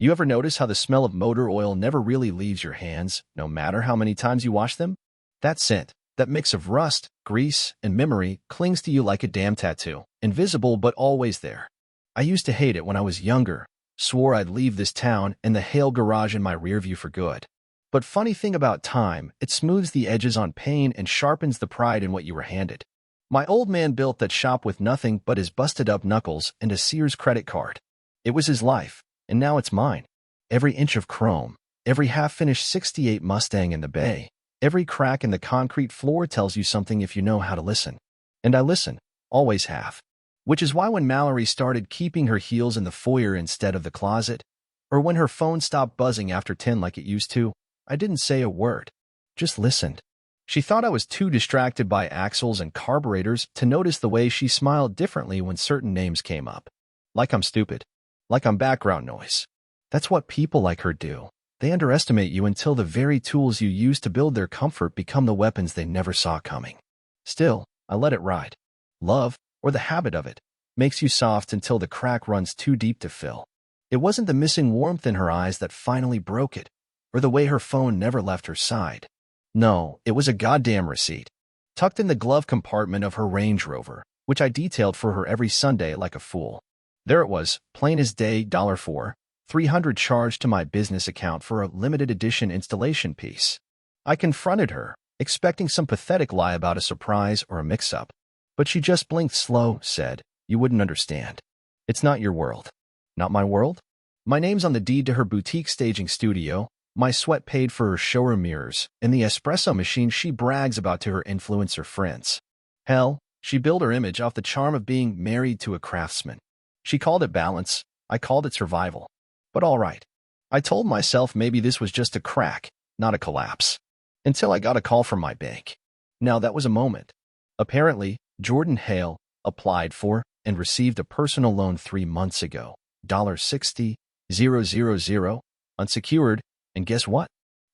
You ever notice how the smell of motor oil never really leaves your hands, no matter how many times you wash them? That scent, that mix of rust, grease, and memory, clings to you like a damn tattoo, invisible but always there. I used to hate it when I was younger, swore I'd leave this town and the Hale garage in my rearview for good. But funny thing about time, it smooths the edges on pain and sharpens the pride in what you were handed. My old man built that shop with nothing but his busted-up knuckles and a Sears credit card. It was his life, and now it's mine. Every inch of chrome, every half-finished '68 Mustang in the bay, every crack in the concrete floor tells you something if you know how to listen. And I listen, always have. Which is why when Mallory started keeping her heels in the foyer instead of the closet, or when her phone stopped buzzing after 10 like it used to, I didn't say a word. Just listened. She thought I was too distracted by axles and carburetors to notice the way she smiled differently when certain names came up. Like I'm stupid. Like I'm background noise. That's what people like her do. They underestimate you until the very tools you use to build their comfort become the weapons they never saw coming. Still, I let it ride. Love, or the habit of it, makes you soft until the crack runs too deep to fill. It wasn't the missing warmth in her eyes that finally broke it, or the way her phone never left her side. No, it was a goddamn receipt, tucked in the glove compartment of her Range Rover, which I detailed for her every Sunday like a fool. There it was, plain as day, $4, $300 charged to my business account for a limited edition installation piece. I confronted her, expecting some pathetic lie about a surprise or a mix-up. But she just blinked slow, said, "You wouldn't understand. It's not your world." Not my world? My name's on the deed to her boutique staging studio, my sweat paid for her showroom mirrors, and the espresso machine she brags about to her influencer friends. Hell, she built her image off the charm of being married to a craftsman. She called it balance, I called it survival. But all right. I told myself maybe this was just a crack, not a collapse. Until I got a call from my bank. Now that was a moment. Apparently, Jordan Hale applied for and received a personal loan 3 months ago, $60,000, unsecured, and guess what?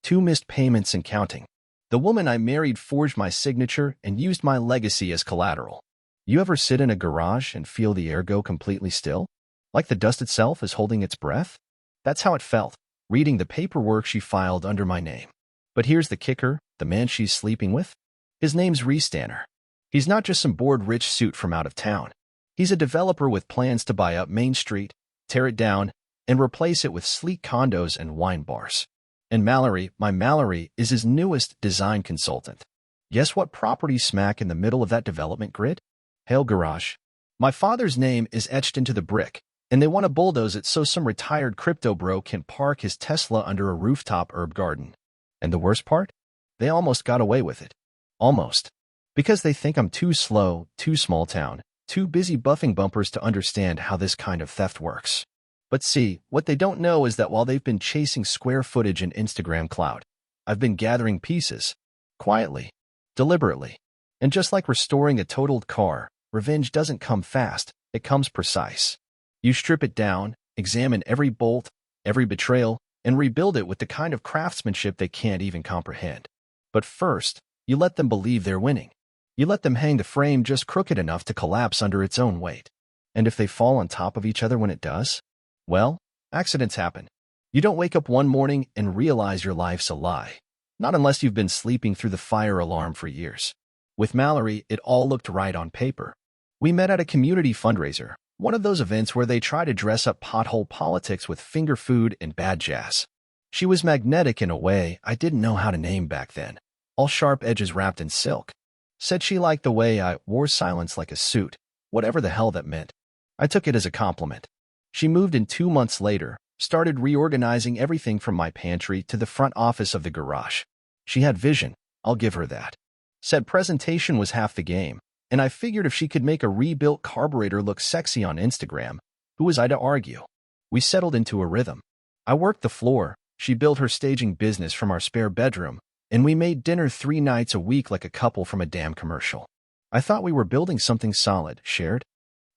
2 missed payments and counting. The woman I married forged my signature and used my legacy as collateral. You ever sit in a garage and feel the air go completely still? Like the dust itself is holding its breath? That's how it felt, reading the paperwork she filed under my name. But here's the kicker, the man she's sleeping with? His name's Restanner. He's not just some bored-rich suit from out of town. He's a developer with plans to buy up Main Street, tear it down, and replace it with sleek condos and wine bars. And Mallory, my Mallory, is his newest design consultant. Guess what property smack in the middle of that development grid? Hale Garage. My father's name is etched into the brick, and they want to bulldoze it so some retired crypto bro can park his Tesla under a rooftop herb garden. And the worst part? They almost got away with it. Almost. Because they think I'm too slow, too small town, too busy buffing bumpers to understand how this kind of theft works. But see, what they don't know is that while they've been chasing square footage and Instagram clout, I've been gathering pieces. Quietly. Deliberately. And just like restoring a totaled car, revenge doesn't come fast, it comes precise. You strip it down, examine every bolt, every betrayal, and rebuild it with the kind of craftsmanship they can't even comprehend. But first, you let them believe they're winning. You let them hang the frame just crooked enough to collapse under its own weight. And if they fall on top of each other when it does? Well, accidents happen. You don't wake up one morning and realize your life's a lie. Not unless you've been sleeping through the fire alarm for years. With Mallory, it all looked right on paper. We met at a community fundraiser, one of those events where they try to dress up pothole politics with finger food and bad jazz. She was magnetic in a way I didn't know how to name back then, all sharp edges wrapped in silk. Said she liked the way I wore silence like a suit, whatever the hell that meant. I took it as a compliment. She moved in 2 months later, started reorganizing everything from my pantry to the front office of the garage. She had vision, I'll give her that. Said presentation was half the game, and I figured if she could make a rebuilt carburetor look sexy on Instagram, who was I to argue? We settled into a rhythm. I worked the floor, she built her staging business from our spare bedroom, and we made dinner 3 nights a week like a couple from a damn commercial. I thought we were building something solid, shared.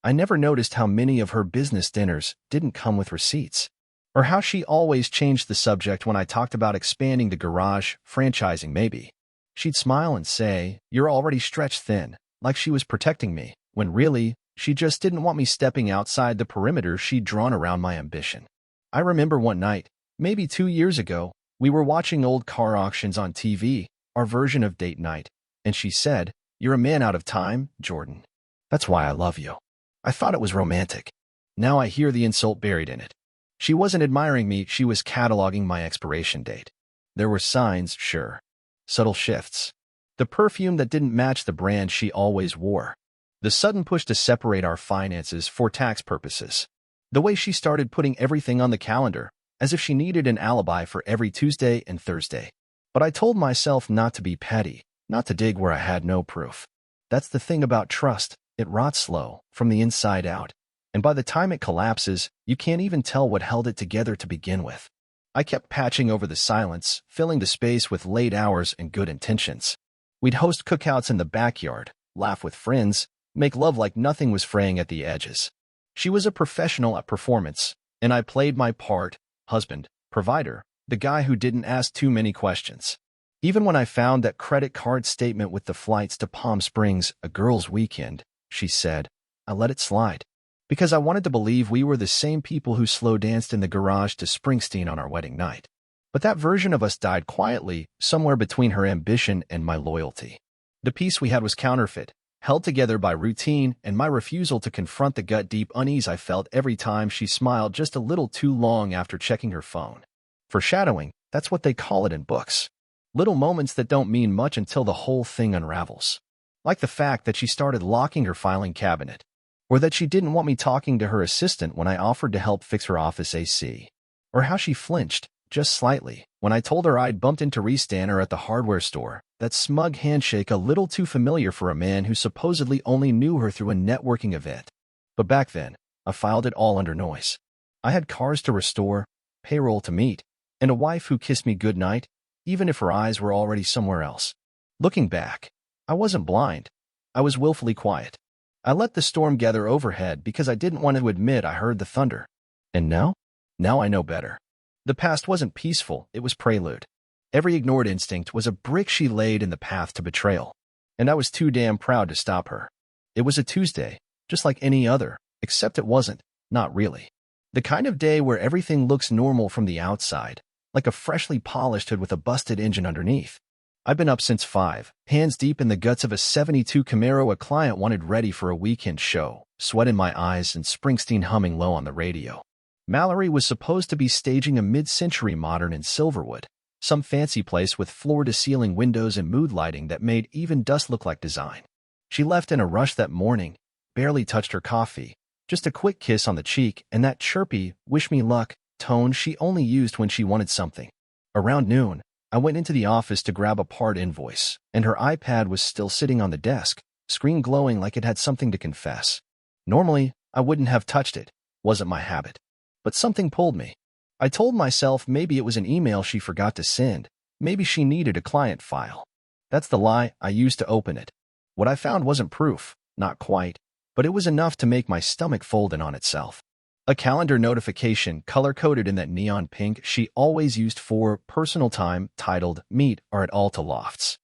I never noticed how many of her business dinners didn't come with receipts, or how she always changed the subject when I talked about expanding the garage, franchising maybe. She'd smile and say, "You're already stretched thin," like she was protecting me, when really, she just didn't want me stepping outside the perimeter she'd drawn around my ambition. I remember one night, maybe 2 years ago, we were watching old car auctions on TV, our version of date night, and she said, "You're a man out of time, Jordan. That's why I love you." I thought it was romantic. Now I hear the insult buried in it. She wasn't admiring me, she was cataloging my expiration date. There were signs, sure. Subtle shifts. The perfume that didn't match the brand she always wore. The sudden push to separate our finances for tax purposes. The way she started putting everything on the calendar, as if she needed an alibi for every Tuesday and Thursday. But I told myself not to be petty, not to dig where I had no proof. That's the thing about trust, it rots slow, from the inside out. And by the time it collapses, you can't even tell what held it together to begin with. I kept patching over the silence, filling the space with late hours and good intentions. We'd host cookouts in the backyard, laugh with friends, make love like nothing was fraying at the edges. She was a professional at performance, and I played my part, husband, provider, the guy who didn't ask too many questions. Even when I found that credit card statement with the flights to Palm Springs, a girls' weekend, she said, I let it slide. Because I wanted to believe we were the same people who slow danced in the garage to Springsteen on our wedding night. But that version of us died quietly, somewhere between her ambition and my loyalty. The peace we had was counterfeit, held together by routine and my refusal to confront the gut-deep unease I felt every time she smiled just a little too long after checking her phone. Foreshadowing, that's what they call it in books. Little moments that don't mean much until the whole thing unravels. Like the fact that she started locking her filing cabinet. Or that she didn't want me talking to her assistant when I offered to help fix her office AC. Or how she flinched, just slightly, when I told her I'd bumped into Restanner at the hardware store, that smug handshake a little too familiar for a man who supposedly only knew her through a networking event. But back then, I filed it all under noise. I had cars to restore, payroll to meet, and a wife who kissed me goodnight, even if her eyes were already somewhere else. Looking back, I wasn't blind. I was willfully quiet. I let the storm gather overhead because I didn't want to admit I heard the thunder. And now? Now I know better. The past wasn't peaceful, it was prelude. Every ignored instinct was a brick she laid in the path to betrayal. And I was too damn proud to stop her. It was a Tuesday, just like any other, except it wasn't, not really. The kind of day where everything looks normal from the outside, like a freshly polished hood with a busted engine underneath. I've been up since 5, hands deep in the guts of a '72 Camaro a client wanted ready for a weekend show, sweat in my eyes and Springsteen humming low on the radio. Mallory was supposed to be staging a mid-century modern in Silverwood, some fancy place with floor-to-ceiling windows and mood lighting that made even dust look like design. She left in a rush that morning, barely touched her coffee, just a quick kiss on the cheek and that chirpy, wish me luck, tone she only used when she wanted something. Around noon, I went into the office to grab a part invoice, and her iPad was still sitting on the desk, screen glowing like it had something to confess. Normally, I wouldn't have touched it, wasn't my habit. But something pulled me. I told myself maybe it was an email she forgot to send, maybe she needed a client file. That's the lie I used to open it. What I found wasn't proof, not quite, but it was enough to make my stomach fold in on itself. A calendar notification color-coded in that neon pink she always used for personal time titled Meet Are at Alta Lofts.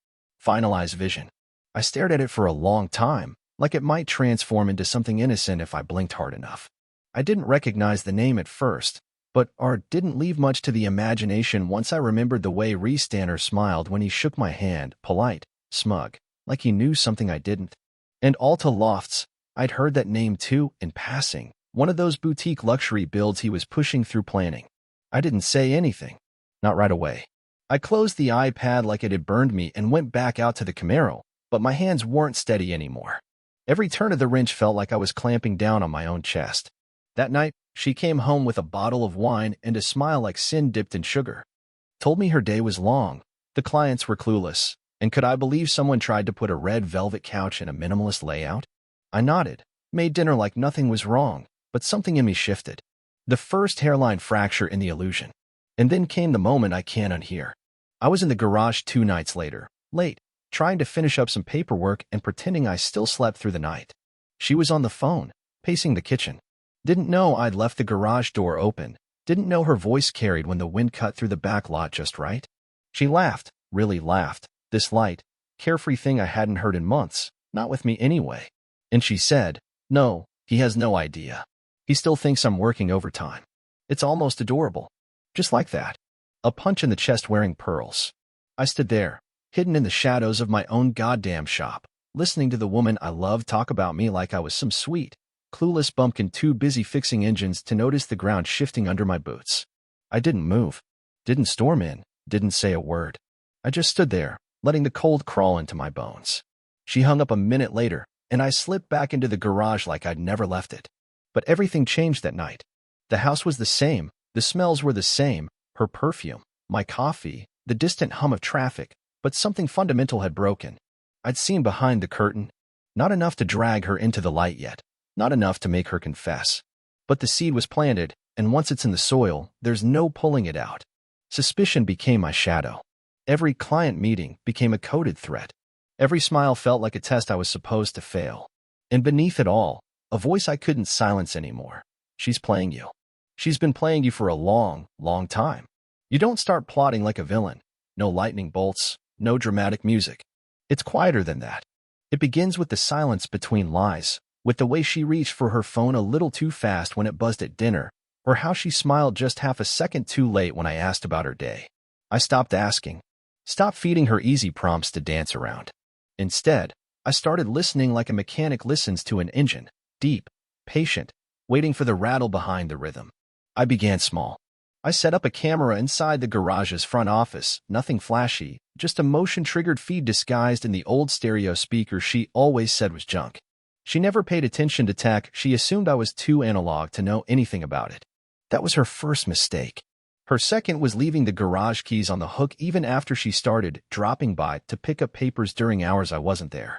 Finalize vision. I stared at it for a long time, like it might transform into something innocent if I blinked hard enough. I didn't recognize the name at first, but art didn't leave much to the imagination once I remembered the way Restanner smiled when he shook my hand, polite, smug, like he knew something I didn't. And Alta Lofts, I'd heard that name too, in passing. One of those boutique luxury builds he was pushing through planning. I didn't say anything. Not right away. I closed the iPad like it had burned me and went back out to the Camaro, but my hands weren't steady anymore. Every turn of the wrench felt like I was clamping down on my own chest. That night, she came home with a bottle of wine and a smile like sin dipped in sugar. Told me her day was long, the clients were clueless, and could I believe someone tried to put a red velvet couch in a minimalist layout? I nodded, made dinner like nothing was wrong. But something in me shifted. The first hairline fracture in the illusion. And then came the moment I can't unhear. I was in the garage 2 nights later, late, trying to finish up some paperwork and pretending I still slept through the night. She was on the phone, pacing the kitchen. Didn't know I'd left the garage door open. Didn't know her voice carried when the wind cut through the back lot just right. She laughed, really laughed, this light, carefree thing I hadn't heard in months, not with me anyway. And she said, "No, he has no idea. He still thinks I'm working overtime." It's almost adorable. Just like that. A punch in the chest wearing pearls. I stood there, hidden in the shadows of my own goddamn shop, listening to the woman I loved talk about me like I was some sweet, clueless bumpkin too busy fixing engines to notice the ground shifting under my boots. I didn't move, didn't storm in, didn't say a word. I just stood there, letting the cold crawl into my bones. She hung up a minute later, and I slipped back into the garage like I'd never left it. But everything changed that night. The house was the same, the smells were the same, her perfume, my coffee, the distant hum of traffic, but something fundamental had broken. I'd seen behind the curtain. Not enough to drag her into the light yet, not enough to make her confess. But the seed was planted, and once it's in the soil, there's no pulling it out. Suspicion became my shadow. Every client meeting became a coded threat. Every smile felt like a test I was supposed to fail. And beneath it all, a voice I couldn't silence anymore. She's playing you. She's been playing you for a long, long time. You don't start plotting like a villain. No lightning bolts, no dramatic music. It's quieter than that. It begins with the silence between lies, with the way she reached for her phone a little too fast when it buzzed at dinner, or how she smiled just half a second too late when I asked about her day. I stopped asking. Stopped feeding her easy prompts to dance around. Instead, I started listening like a mechanic listens to an engine, deep, patient, waiting for the rattle behind the rhythm. I began small. I set up a camera inside the garage's front office, nothing flashy, just a motion-triggered feed disguised in the old stereo speaker she always said was junk. She never paid attention to tech. She assumed I was too analog to know anything about it. That was her first mistake. Her second was leaving the garage keys on the hook even after she started dropping by to pick up papers during hours I wasn't there.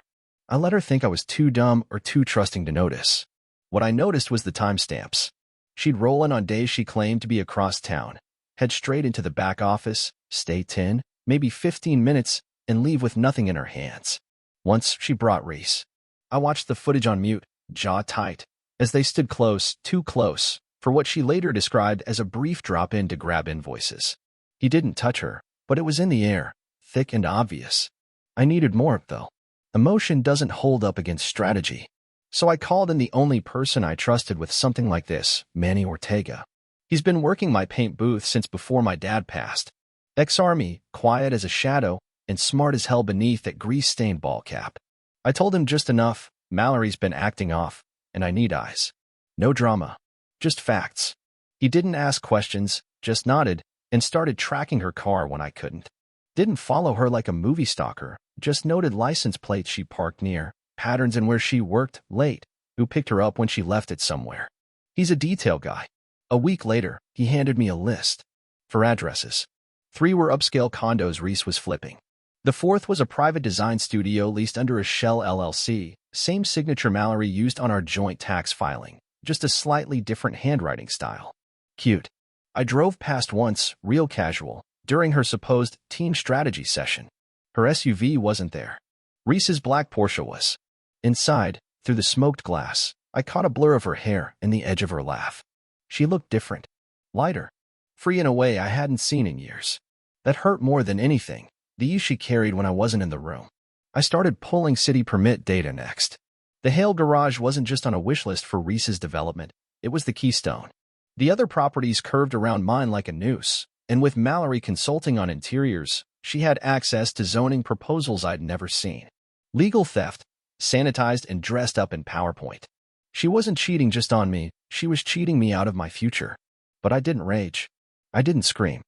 I let her think I was too dumb or too trusting to notice. What I noticed was the timestamps. She'd roll in on days she claimed to be across town, head straight into the back office, stay 10, maybe 15 minutes, and leave with nothing in her hands. Once she brought Reese. I watched the footage on mute, jaw tight, as they stood close, too close, for what she later described as a brief drop-in to grab invoices. He didn't touch her, but it was in the air, thick and obvious. I needed more, though. Emotion doesn't hold up against strategy. So I called in the only person I trusted with something like this, Manny Ortega. He's been working my paint booth since before my dad passed. Ex-Army, quiet as a shadow, and smart as hell beneath that grease-stained ball cap. I told him just enough. Mallory's been acting off, and I need eyes. No drama. Just facts. He didn't ask questions, just nodded, and started tracking her car when I couldn't. Didn't follow her like a movie stalker, just noted license plates she parked near, patterns in where she worked, late, who picked her up when she left it somewhere. He's a detail guy. A week later, he handed me a list. 4 addresses. 3 were upscale condos Reese was flipping. The 4th was a private design studio leased under a Shell LLC, same signature Mallory used on our joint tax filing, just a slightly different handwriting style. Cute. I drove past once, real casual, during her supposed team strategy session. Her SUV wasn't there. Reese's black Porsche was. Inside, through the smoked glass, I caught a blur of her hair and the edge of her laugh. She looked different. Lighter. Free in a way I hadn't seen in years. That hurt more than anything, the ease she carried when I wasn't in the room. I started pulling city permit data next. The Hale garage wasn't just on a wish list for Reese's development, it was the keystone. The other properties curved around mine like a noose, and with Mallory consulting on interiors, she had access to zoning proposals I'd never seen. Legal theft, sanitized and dressed up in PowerPoint. She wasn't cheating just on me, she was cheating me out of my future. But I didn't rage. I didn't scream.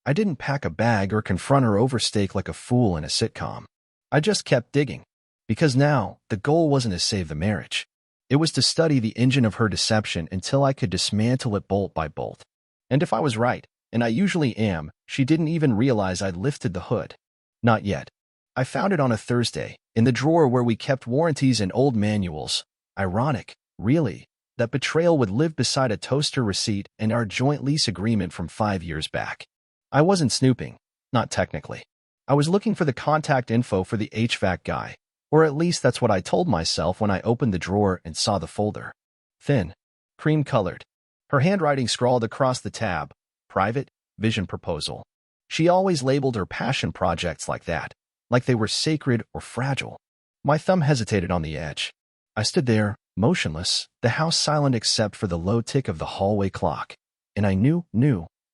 I didn't pack a bag or confront her over steak like a fool in a sitcom. I just kept digging. Because now, the goal wasn't to save the marriage. It was to study the engine of her deception until I could dismantle it bolt by bolt. And if I was right, and I usually am, she didn't even realize I'd lifted the hood. Not yet. I found it on a Thursday, in the drawer where we kept warranties and old manuals. Ironic, really, that betrayal would live beside a toaster receipt and our joint lease agreement from 5 years back. I wasn't snooping, not technically. I was looking for the contact info for the HVAC guy, or at least that's what I told myself when I opened the drawer and saw the folder. Thin, cream-colored. Her handwriting scrawled across the tab, Private, Vision Proposal. She always labeled her passion projects like that, like they were sacred or fragile. My thumb hesitated on the edge. I stood there, motionless, the house silent except for the low tick of the hallway clock. and I knew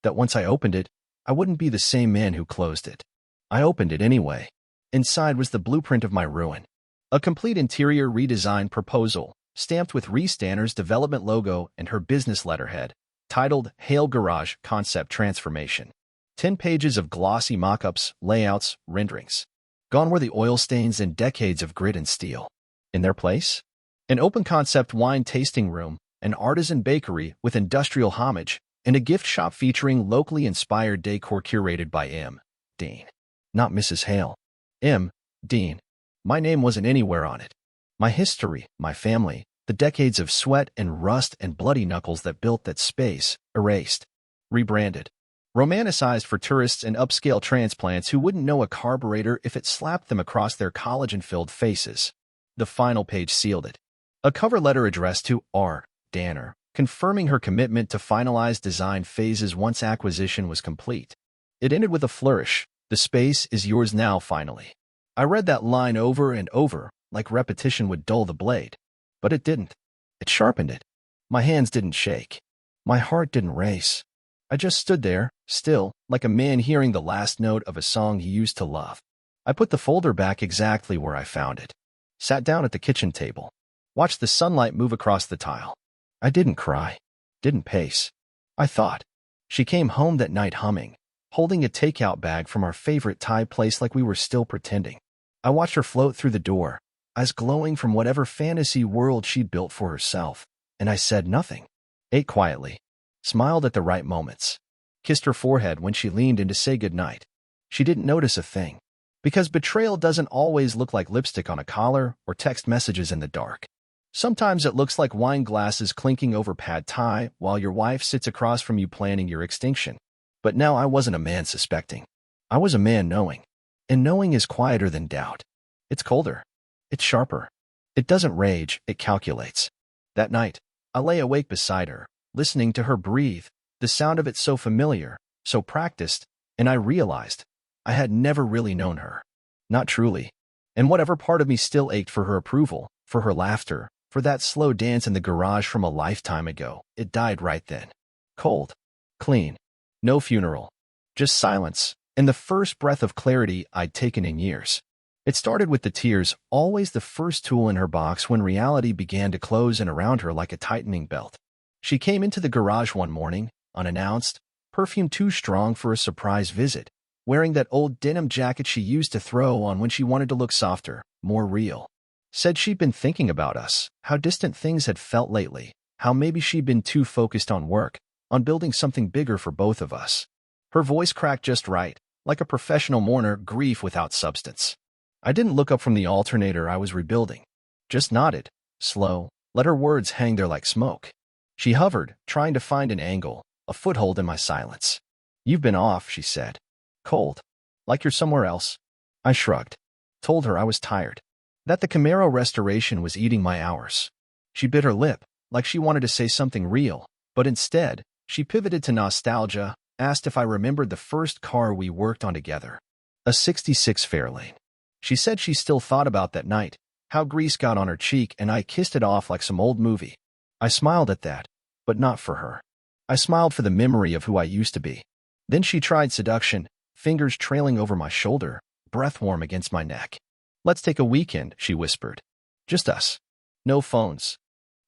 that once I opened it, I wouldn't be the same man who closed it. I opened it anyway. Inside was the blueprint of my ruin. A complete interior redesign proposal, stamped with Restanner's development logo and her business letterhead, titled Hail Garage Concept Transformation. 10 pages of glossy mock-ups, layouts, renderings. Gone were the oil stains and decades of grit and steel. In their place? An open-concept wine tasting room, an artisan bakery with industrial homage, and a gift shop featuring locally inspired decor curated by M. Dean. Not Mrs. Hale. M. Dean. My name wasn't anywhere on it. My history, my family, the decades of sweat and rust and bloody knuckles that built that space, erased. Rebranded. Romanticized for tourists and upscale transplants who wouldn't know a carburetor if it slapped them across their collagen-filled faces. The final page sealed it. A cover letter addressed to R. Danner, confirming her commitment to finalize design phases once acquisition was complete. It ended with a flourish. The space is yours now, finally. I read that line over and over, like repetition would dull the blade. But it didn't. It sharpened it. My hands didn't shake. My heart didn't race. I just stood there, still, like a man hearing the last note of a song he used to love. I put the folder back exactly where I found it. Sat down at the kitchen table. Watched the sunlight move across the tile. I didn't cry. Didn't pace. I thought. She came home that night humming, holding a takeout bag from our favorite Thai place like we were still pretending. I watched her float through the door, eyes glowing from whatever fantasy world she'd built for herself, and I said nothing. Ate quietly. Smiled at the right moments. Kissed her forehead when she leaned in to say goodnight. She didn't notice a thing. Because betrayal doesn't always look like lipstick on a collar or text messages in the dark. Sometimes it looks like wine glasses clinking over pad thai while your wife sits across from you planning your extinction. But now I wasn't a man suspecting. I was a man knowing. And knowing is quieter than doubt. It's colder. It's sharper. It doesn't rage, it calculates. That night, I lay awake beside her, listening to her breathe, the sound of it so familiar, so practiced, and I realized I had never really known her. Not truly. And whatever part of me still ached for her approval, for her laughter, for that slow dance in the garage from a lifetime ago, it died right then. Cold. Clean. No funeral. Just silence, and the first breath of clarity I'd taken in years. It started with the tears, always the first tool in her box when reality began to close in around her like a tightening belt. She came into the garage one morning, unannounced, perfume too strong for a surprise visit, wearing that old denim jacket she used to throw on when she wanted to look softer, more real. Said she'd been thinking about us, how distant things had felt lately, how maybe she'd been too focused on work, on building something bigger for both of us. Her voice cracked just right, like a professional mourner, grief without substance. I didn't look up from the alternator I was rebuilding. Just nodded, slow, let her words hang there like smoke. She hovered, trying to find an angle, a foothold in my silence. You've been off, she said. Cold. Like you're somewhere else. I shrugged. Told her I was tired. That the Camaro restoration was eating my hours. She bit her lip, like she wanted to say something real, but instead, she pivoted to nostalgia, asked if I remembered the first car we worked on together. A '66 Fairlane. She said she still thought about that night, how grease got on her cheek and I kissed it off like some old movie. I smiled at that, but not for her. I smiled for the memory of who I used to be. Then she tried seduction, fingers trailing over my shoulder, breath warm against my neck. Let's take a weekend, she whispered. Just us. No phones.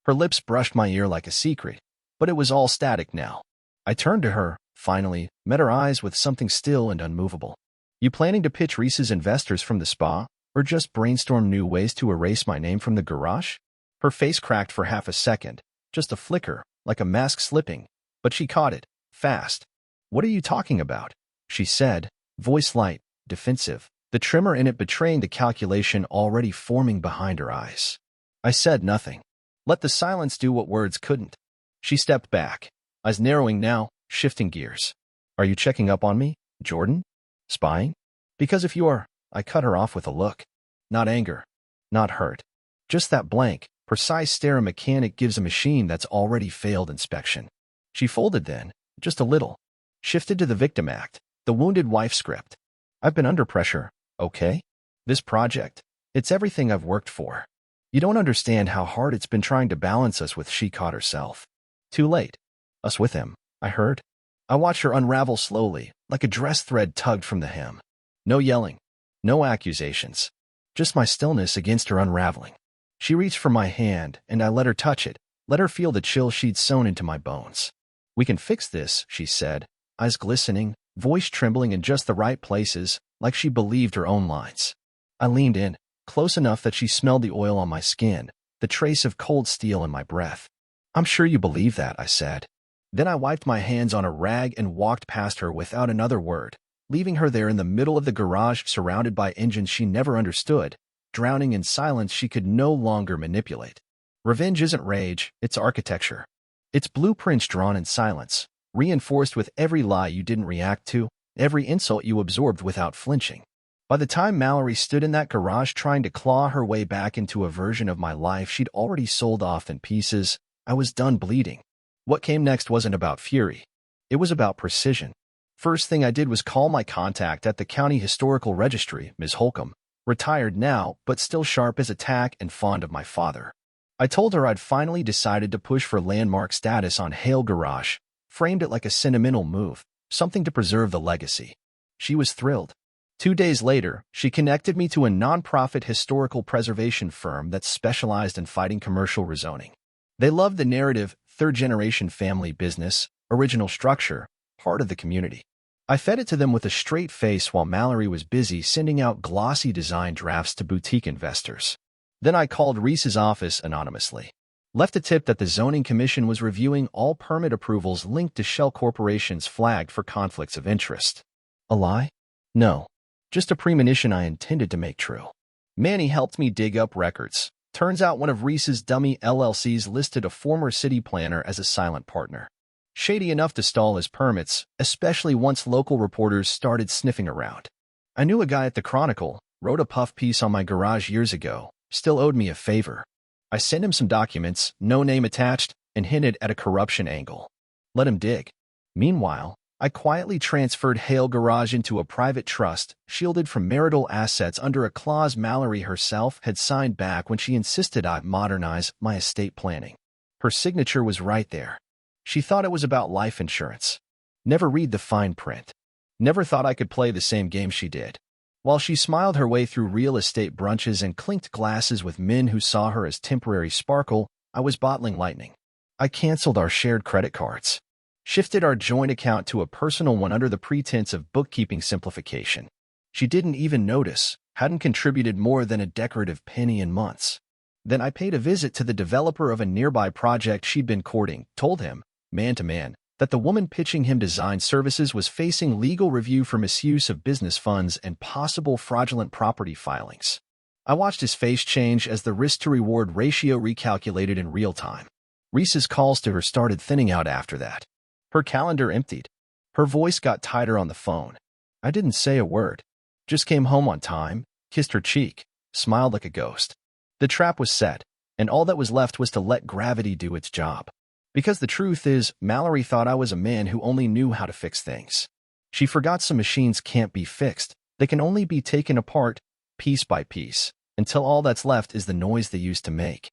Her lips brushed my ear like a secret, but it was all static now. I turned to her, finally, met her eyes with something still and unmovable. You planning to pitch Reese's investors from the spa, or just brainstorm new ways to erase my name from the garage? Her face cracked for half a second, just a flicker, like a mask slipping, but she caught it, fast. What are you talking about? She said, voice light, defensive, the tremor in it betraying the calculation already forming behind her eyes. I said nothing. Let the silence do what words couldn't. She stepped back, eyes narrowing now, shifting gears. Are you checking up on me, Jordan? Spying? Because if you are, I cut her off with a look. Not anger. Not hurt. Just that blank, precise stare a mechanic gives a machine that's already failed inspection. She folded then, just a little. Shifted to the victim act, the wounded wife script. I've been under pressure, okay? This project, it's everything I've worked for. You don't understand how hard it's been trying to balance us with she caught herself. Too late. Us with him. I heard. I watched her unravel slowly, like a dress thread tugged from the hem. No yelling, no accusations, just my stillness against her unraveling. She reached for my hand, and I let her touch it, let her feel the chill she'd sewn into my bones. "We can fix this," she said, eyes glistening, voice trembling in just the right places, like she believed her own lines. I leaned in, close enough that she smelled the oil on my skin, the trace of cold steel in my breath. "I'm sure you believe that," I said. Then I wiped my hands on a rag and walked past her without another word, leaving her there in the middle of the garage surrounded by engines she never understood, drowning in silence she could no longer manipulate. Revenge isn't rage, it's architecture. It's blueprints drawn in silence, reinforced with every lie you didn't react to, every insult you absorbed without flinching. By the time Mallory stood in that garage trying to claw her way back into a version of my life she'd already sold off in pieces, I was done bleeding. What came next wasn't about fury. It was about precision. First thing I did was call my contact at the County Historical Registry, Ms. Holcomb, retired now, but still sharp as a tack and fond of my father. I told her I'd finally decided to push for landmark status on Hale Garage, framed it like a sentimental move, something to preserve the legacy. She was thrilled. 2 days later, she connected me to a nonprofit historical preservation firm that specialized in fighting commercial rezoning. They loved the narrative, third-generation family business, original structure, part of the community. I fed it to them with a straight face while Mallory was busy sending out glossy design drafts to boutique investors. Then I called Reese's office anonymously. Left a tip that the Zoning Commission was reviewing all permit approvals linked to shell corporations flagged for conflicts of interest. A lie? No. Just a premonition I intended to make true. Manny helped me dig up records. Turns out one of Reese's dummy LLCs listed a former city planner as a silent partner. Shady enough to stall his permits, especially once local reporters started sniffing around. I knew a guy at the Chronicle, wrote a puff piece on my garage years ago, still owed me a favor. I sent him some documents, no name attached, and hinted at a corruption angle. Let him dig. Meanwhile, I quietly transferred Hale Garage into a private trust, shielded from marital assets under a clause Mallory herself had signed back when she insisted I modernize my estate planning. Her signature was right there. She thought it was about life insurance. Never read the fine print. Never thought I could play the same game she did. While she smiled her way through real estate brunches and clinked glasses with men who saw her as temporary sparkle, I was bottling lightning. I canceled our shared credit cards. Shifted our joint account to a personal one under the pretense of bookkeeping simplification. She didn't even notice, hadn't contributed more than a decorative penny in months. Then I paid a visit to the developer of a nearby project she'd been courting, told him, man to man, that the woman pitching him design services was facing legal review for misuse of business funds and possible fraudulent property filings. I watched his face change as the risk-to-reward ratio recalculated in real time. Reese's calls to her started thinning out after that. Her calendar emptied. Her voice got tighter on the phone. I didn't say a word. Just came home on time, kissed her cheek, smiled like a ghost. The trap was set, and all that was left was to let gravity do its job. Because the truth is, Mallory thought I was a man who only knew how to fix things. She forgot some machines can't be fixed. They can only be taken apart, piece by piece, until all that's left is the noise they used to make.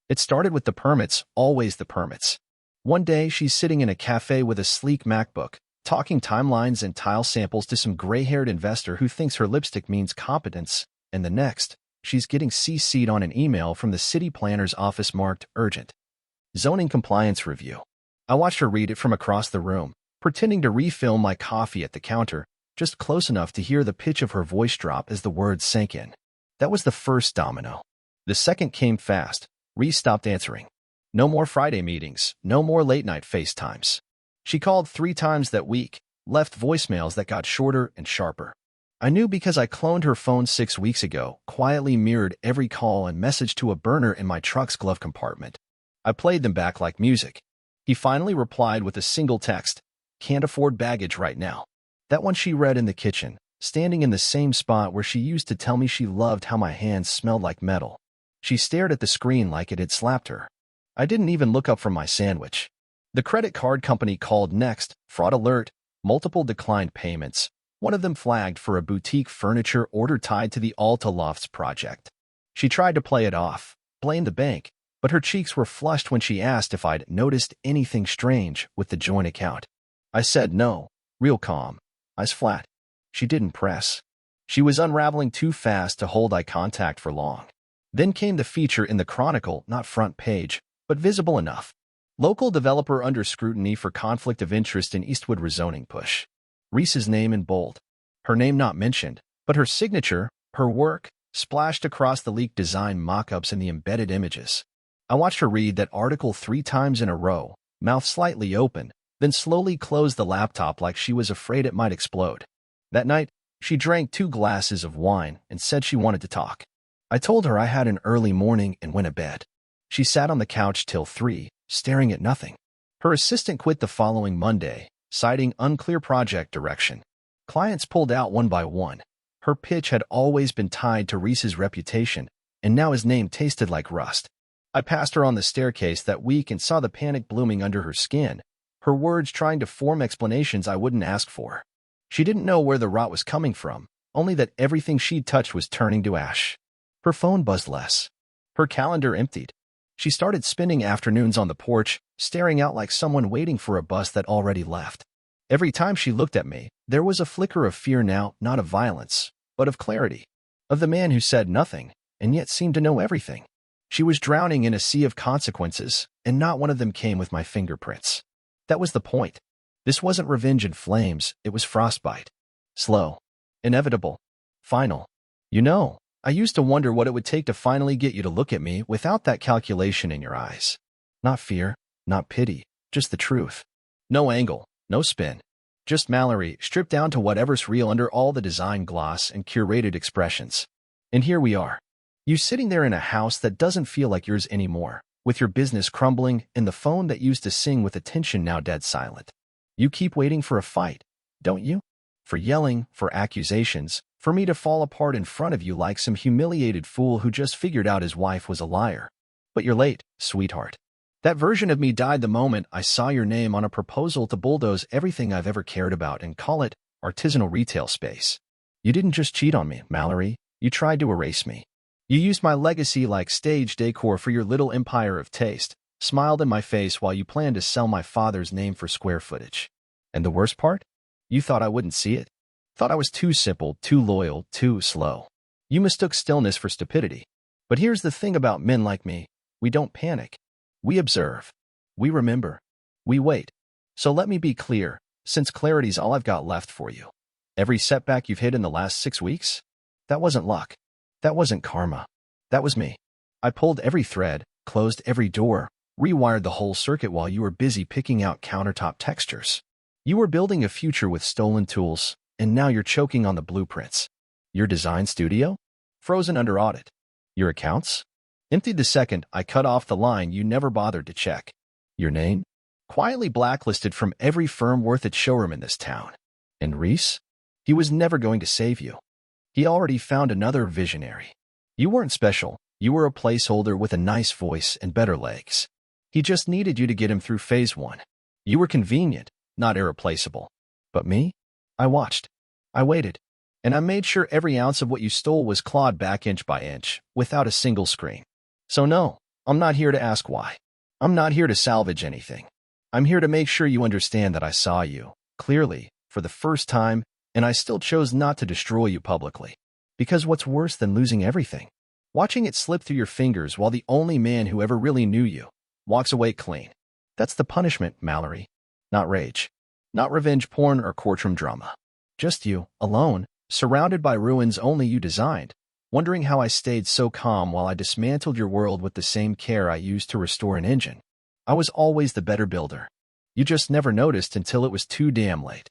It started with the permits, always the permits. One day, she's sitting in a cafe with a sleek MacBook, talking timelines and tile samples to some gray-haired investor who thinks her lipstick means competence, and the next, she's getting CC'd on an email from the city planner's office marked urgent. Zoning compliance review. I watched her read it from across the room, pretending to refill my coffee at the counter, just close enough to hear the pitch of her voice drop as the words sank in. That was the first domino. The second came fast. Reese stopped answering. No more Friday meetings, no more late-night FaceTimes. She called 3 times that week, left voicemails that got shorter and sharper. I knew because I cloned her phone 6 weeks ago, quietly mirrored every call and message to a burner in my truck's glove compartment. I played them back like music. He finally replied with a single text, "Can't afford baggage right now." That one she read in the kitchen, standing in the same spot where she used to tell me she loved how my hands smelled like metal. She stared at the screen like it had slapped her. I didn't even look up from my sandwich. The credit card company called next, fraud alert, multiple declined payments, one of them flagged for a boutique furniture order tied to the Alta Lofts project. She tried to play it off, blame the bank, but her cheeks were flushed when she asked if I'd noticed anything strange with the joint account. I said no, real calm, eyes flat. She didn't press. She was unraveling too fast to hold eye contact for long. Then came the feature in the Chronicle, not front page, but visible enough. Local developer under scrutiny for conflict of interest in Eastwood rezoning push. Reese's name in bold. Her name not mentioned, but her signature, her work, splashed across the leaked design mock-ups and the embedded images. I watched her read that article 3 times in a row, mouth slightly open, then slowly closed the laptop like she was afraid it might explode. That night, she drank 2 glasses of wine and said she wanted to talk. I told her I had an early morning and went to bed. She sat on the couch till 3, staring at nothing. Her assistant quit the following Monday, citing unclear project direction. Clients pulled out one by one. Her pitch had always been tied to Reese's reputation, and now his name tasted like rust. I passed her on the staircase that week and saw the panic blooming under her skin, her words trying to form explanations I wouldn't ask for. She didn't know where the rot was coming from, only that everything she'd touched was turning to ash. Her phone buzzed less. Her calendar emptied. She started spending afternoons on the porch, staring out like someone waiting for a bus that already left. Every time she looked at me, there was a flicker of fear now, not of violence, but of clarity. Of the man who said nothing, and yet seemed to know everything. She was drowning in a sea of consequences, and not one of them came with my fingerprints. That was the point. This wasn't revenge in flames, it was frostbite. Slow. Inevitable. Final. You know, I used to wonder what it would take to finally get you to look at me without that calculation in your eyes. Not fear, not pity, just the truth. No angle, no spin. Just Mallory, stripped down to whatever's real under all the design gloss and curated expressions. And here we are. You sitting there in a house that doesn't feel like yours anymore, with your business crumbling and the phone that used to sing with attention now dead silent. You keep waiting for a fight, don't you? For yelling, for accusations, for me to fall apart in front of you like some humiliated fool who just figured out his wife was a liar. But you're late, sweetheart. That version of me died the moment I saw your name on a proposal to bulldoze everything I've ever cared about and call it artisanal retail space. You didn't just cheat on me, Mallory. You tried to erase me. You used my legacy like stage decor for your little empire of taste, smiled in my face while you planned to sell my father's name for square footage. And the worst part? You thought I wouldn't see it. Thought I was too simple, too loyal, too slow. You mistook stillness for stupidity. But here's the thing about men like me. We don't panic. We observe. We remember. We wait. So let me be clear, since clarity's all I've got left for you. Every setback you've hit in the last 6 weeks? That wasn't luck. That wasn't karma. That was me. I pulled every thread, closed every door, rewired the whole circuit while you were busy picking out countertop textures. You were building a future with stolen tools, and now you're choking on the blueprints. Your design studio? Frozen under audit. Your accounts? Emptied the second I cut off the line you never bothered to check. Your name? Quietly blacklisted from every firm worth its showroom in this town. And Reese? He was never going to save you. He already found another visionary. You weren't special. You were a placeholder with a nice voice and better legs. He just needed you to get him through phase 1. You were convenient, not irreplaceable. But me? I watched. I waited. And I made sure every ounce of what you stole was clawed back inch by inch, without a single scream. So no, I'm not here to ask why. I'm not here to salvage anything. I'm here to make sure you understand that I saw you, clearly, for the first time, and I still chose not to destroy you publicly. Because what's worse than losing everything? Watching it slip through your fingers while the only man who ever really knew you walks away clean. That's the punishment, Mallory. Not rage. Not revenge porn or courtroom drama. Just you, alone, surrounded by ruins only you designed, wondering how I stayed so calm while I dismantled your world with the same care I used to restore an engine. I was always the better builder. You just never noticed until it was too damn late.